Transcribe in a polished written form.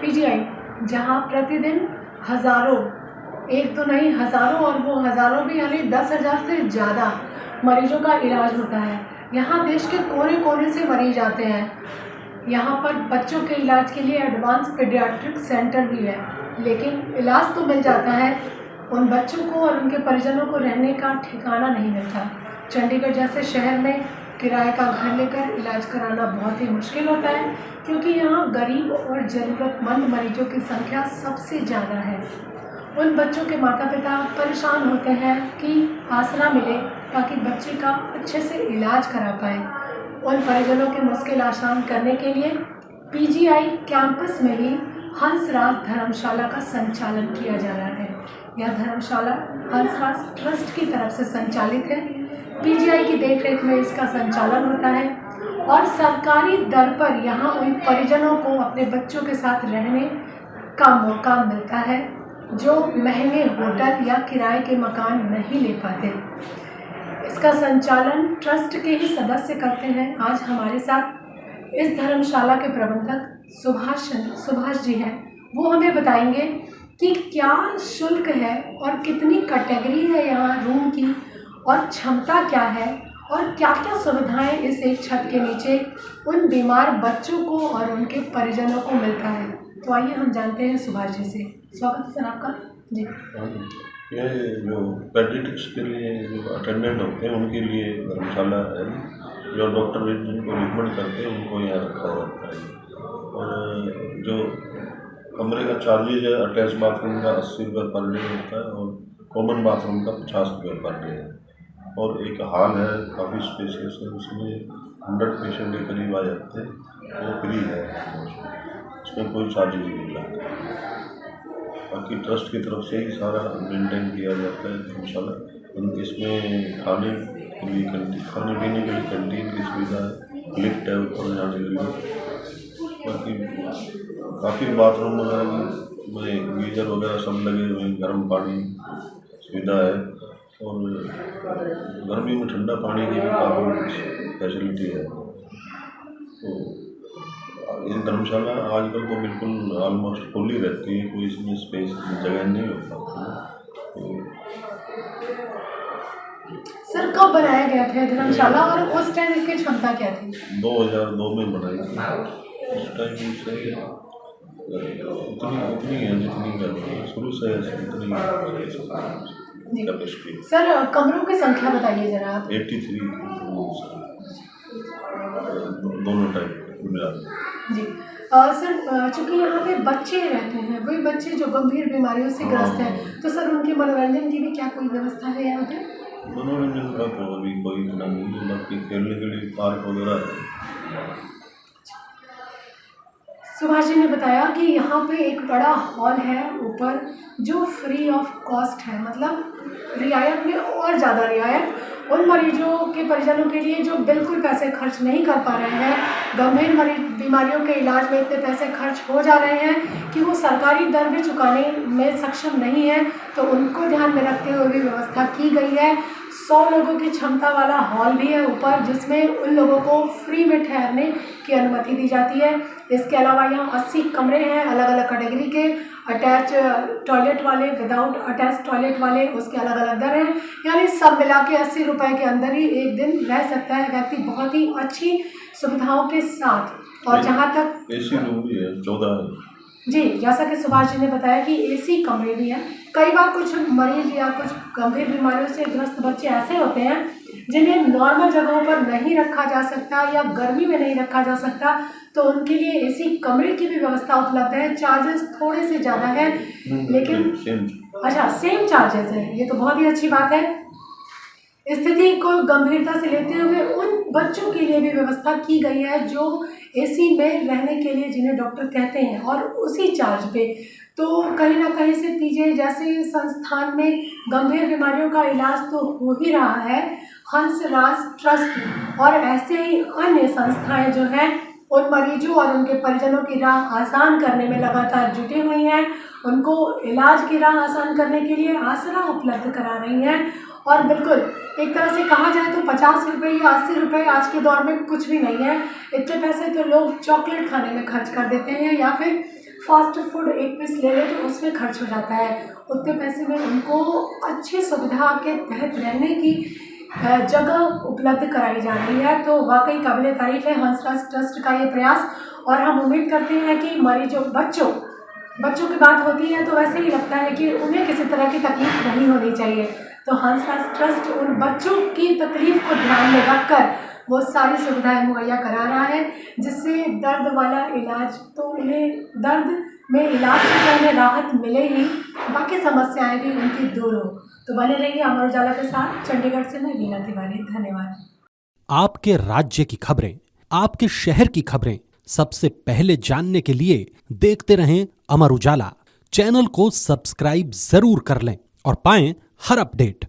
PGI, जहाँ प्रतिदिन हज़ारों, एक तो नहीं हज़ारों, और वो हज़ारों भी यानी 10,000 से ज़्यादा मरीजों का इलाज होता है। यहाँ देश के कोने कोने से मरीज आते हैं। यहाँ पर बच्चों के इलाज के लिए एडवांस पीडियाट्रिक सेंटर भी है, लेकिन इलाज तो मिल जाता है, उन बच्चों को और उनके परिजनों को रहने का ठिकाना नहीं मिलता। चंडीगढ़ जैसे शहर में किराए का घर लेकर इलाज कराना बहुत ही मुश्किल होता है, क्योंकि यहाँ गरीब और ज़रूरतमंद मरीजों की संख्या सबसे ज़्यादा है। उन बच्चों के माता पिता परेशान होते हैं कि आसरा मिले ताकि बच्चे का अच्छे से इलाज करा पाए। उन परिजनों की मुश्किल आसान करने के लिए पीजीआई कैंपस में ही हंसराज धर्मशाला का संचालन किया जा रहा है। यह धर्मशाला हंसराज ट्रस्ट की तरफ से संचालित है। पीजीआई की देखरेख में इसका संचालन होता है और सरकारी दर पर यहाँ उन परिजनों को अपने बच्चों के साथ रहने का मौका मिलता है जो महंगे होटल या किराए के मकान नहीं ले पाते। इसका संचालन ट्रस्ट के ही सदस्य करते हैं। आज हमारे साथ इस धर्मशाला के प्रबंधक सुभाष जी हैं। वो हमें बताएंगे कि क्या शुल्क है और कितनी कैटेगरी है यहाँ रूम की, और क्षमता क्या है, और क्या क्या सुविधाएं इस एक छत के नीचे उन बीमार बच्चों को और उनके परिजनों को मिलता है। तो आइए हम जानते हैं सुभाष जी से। स्वागत है सर आपका। जी, ये जो पेडियाट्रिक्स के लिए जो अटेंडेंट होते हैं उनके लिए धर्मशाला है, जो डॉक्टर जिनको रिकमेंड करते हैं उनको यहाँ रखा जाता है। और जो कमरे का चार्जेज है, अटैच बाथरूम का 80 रुपये पर डे होता है और कॉमन बाथरूम का 50 रुपये पर डे है। और एक हॉल है काफ़ी स्पेसियस है, उसमें 100 पेशेंट के करीब आ जाते हैं, वो फ्री है, उसमें कोई चार्जेज नहीं लगता। बाकी ट्रस्ट की तरफ से ही सारा मेंटेन किया जाता है धर्मशाला। इसमें खाने पीने के लिए कैंटीन की सुविधा है, लिफ्ट है ऊपर जाने के लिए। बाकी काफ़ी बाथरूम वगैरह में गीजर वगैरह सब लगे हुए हैं, गर्म पानी सुविधा है, और गर्मी में ठंडा पानी की भी काफ़ी फैसिलिटी है। तो ये धर्मशाला आजकल तो बिल्कुल ऑलमोस्ट फुल ही रहती है, कोई इसमें स्पेस जगह नहीं होता। सर कब बनाया गया था धर्मशाला और उस टाइम इसकी क्षमता क्या थी? 2002 में बनाई थी। उस टाइम से उतनी है जितनी शुरू से कैपेसिटी। सर कमरों की संख्या बताइए जरा आप। 83 दोनों टाइप मिला जी। सर चूँकि यहाँ पे बच्चे रहते हैं, वही बच्चे जो गंभीर बीमारियों से ग्रस्त हैं, तो सर उनके मनोरंजन की भी क्या कोई व्यवस्था है यहाँ पे? मनोरंजन का तो अभी कोई इतना नहीं है, बाकी खेलने के लिए पार्क वगैरह है। सुभाष जी ने बताया कि यहाँ पे एक बड़ा हॉल है ऊपर जो फ्री ऑफ कॉस्ट है, मतलब रियायत में और ज़्यादा रियायत उन मरीजों के परिजनों के लिए जो बिल्कुल पैसे खर्च नहीं कर पा रहे हैं। गंभीर बीमारियों के इलाज में इतने पैसे खर्च हो जा रहे हैं कि वो सरकारी दर भी चुकाने में सक्षम नहीं है, तो उनको ध्यान में रखते हुए भी व्यवस्था की गई है। 100 लोगों की क्षमता वाला हॉल भी है ऊपर, जिसमें उन लोगों को फ्री में ठहरने की अनुमति दी जाती है। इसके अलावा यहाँ 80 कमरे हैं अलग अलग कैटेगरी के, अटैच टॉयलेट वाले, विदाउट अटैच टॉयलेट वाले, उसके अलग अलग दर हैं। यानी सब मिला के 80 रुपये के अंदर ही एक दिन रह सकता है व्यक्ति, बहुत ही अच्छी सुविधाओं के साथ। और जहाँ तक एसी रूम भी है 14 जी, जैसा कि सुभाष जी ने बताया कि एसी कमरे भी हैं। कई बार कुछ मरीज या कुछ गंभीर बीमारियों से ग्रस्त बच्चे ऐसे होते हैं जिन्हें नॉर्मल जगहों पर नहीं रखा जा सकता या गर्मी में नहीं रखा जा सकता, तो उनके लिए एसी कमरे की भी व्यवस्था उपलब्ध है। चार्जेस थोड़े से ज़्यादा है, लेकिन अच्छा सेम चार्जेस है, ये तो बहुत ही अच्छी बात है। स्थिति को गंभीरता से लेते हुए उन बच्चों के लिए भी व्यवस्था की गई है जो एसी में रहने के लिए जिन्हें डॉक्टर कहते हैं, और उसी चार्ज पे। तो कहीं ना कहीं से पीजीआई जैसे संस्थान में गंभीर बीमारियों का इलाज तो हो ही रहा है, हंसराज ट्रस्ट और ऐसे ही अन्य संस्थाएं जो हैं उन मरीजों और उनके परिजनों की राह आसान करने में लगातार जुटी हुई हैं। उनको इलाज की राह आसान करने के लिए आसरा उपलब्ध करा रही हैं। और बिल्कुल एक तरह से कहा जाए तो 50 रुपये या 80 रुपये आज के दौर में कुछ भी नहीं है। इतने पैसे तो लोग चॉकलेट खाने में खर्च कर देते हैं या फिर फास्ट फूड एक पीस ले ले तो उसमें खर्च हो जाता है, उतने पैसे में उनको अच्छी सुविधा के तहत रहने की जगह उपलब्ध कराई जा रही है। तो वाकई काबिल तारीफ है हंसराज ट्रस्ट का ये प्रयास, और हम उम्मीद करते हैं कि मरीजों बच्चों की बात होती है तो वैसे ही लगता है कि उन्हें किसी तरह की तकलीफ नहीं होनी चाहिए। तो हंसराज ट्रस्ट उन बच्चों की तकलीफ को ध्यान में रखकर वो सारी सुविधाएं मुहैया करा रहा है, जिससे दर्द वाला इलाज तो उन्हें दर्द में इलाज से उन्हें राहत मिले ही, बाकी समस्याएं भी उनकी दूर हो। तो बने रहिए अमर उजाला के साथ। चंडीगढ़ से मैं वीना तिवारी, धन्यवाद। आपके राज्य की खबरें, आपके शहर की खबरें सबसे पहले जानने के लिए देखते रहें अमर उजाला। चैनल को सब्सक्राइब जरूर कर लें और पाएं हर अपडेट।